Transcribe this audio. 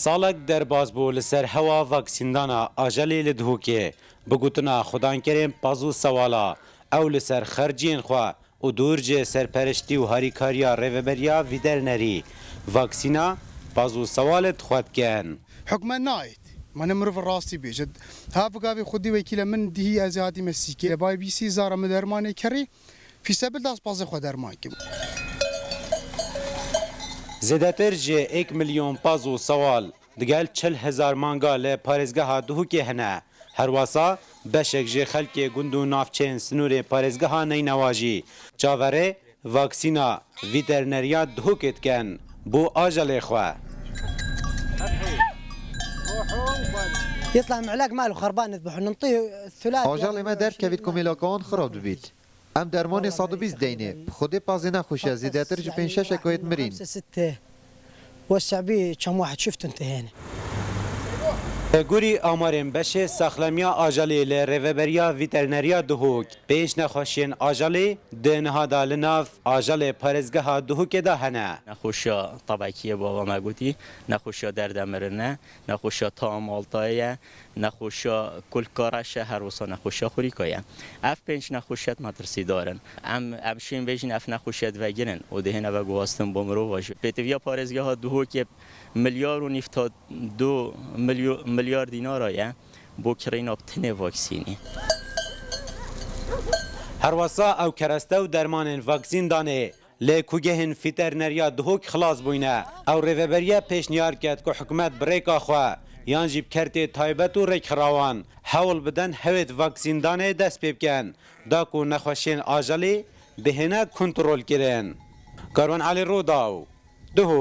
سالک درباز بو لسر هوا واکسیندانا آجالی لدهوکه بگوتنا خودان کریم پازو سوالا او لسر خرجین خوا و دورج سرپرشتی و هاریکاریا ریوبریا ویدر نری واکسینا پازو سوالت خواد کن حكما نايت ما نمر في الراسي بيجد هاف قافي خدي وكيل من دهي ازياتي مسيكي باي بي سي زارا مدرماني كري في سبل داس بازي خو درمانكي زیادتر جه 1 میلیون پازو سوال دگل 40,000 مانگا ل پارێزگەها دهوکێ هەنە هەرواسا بەشێک جێ خەلکێ گوند و ناوچەین سنوورێ پارێزگەها نەینەواژی چاوەڕێ ڤاکسینا ڤیتەرنەریا دهوکێت کەن بۆ ئاژەڵێ خوێ يطلع معلاق ماله خربان يذبح ننطيه الثلاث آجال ما در کوید کمیلاکان خراب بید. ام درمان 120 دینه خودی پازی نخوشه زیادتر جو 5 شکایت مرین. 5 6 والشعبي كم واحد شفته انتهينا. گوری آمارین بشه ساخلمیا آجالی ل ریوبریا ویترنریا دهوک پیش نخوشین آجالی دنها دالناف آجال پارێزگەها دهوکێ دا هەنە نخوشیا طبعیه بابا مگوتی نخوشیا دردمرنه نخوشیا تامالتایه نخوشیا کل کارش هر وسا نخوشیا خوریکایه اف پنج نخوشیت مدرسی دارن ام شین ویژن اف نخوشیت وگرن و دهنه و گواستن بمرو واجه پیتویا پارێزگەها دهوک ملیار و نیفتا 2 میلیارد دینار آیه بو کرینا بتنه واکسینی هەروەسا ئەو کەرەستە و دەرمانên ڤاکسین دانێ لێ کوگەهên فیتەرنەریا دهۆک خلاص بووینە ئەو ڕێڤەبەریە پێشنیار کرد کو حکومەت برێکا خوا یان jî بکەرتێ تایبەت و ڕێکخراوان هەوڵ بدەن هەوێت ڤاکسیندانê dest pê bikin da ku nexweşên ajalê bihêne kontrol kirin. Karwan Alî Rodaw, Duhok.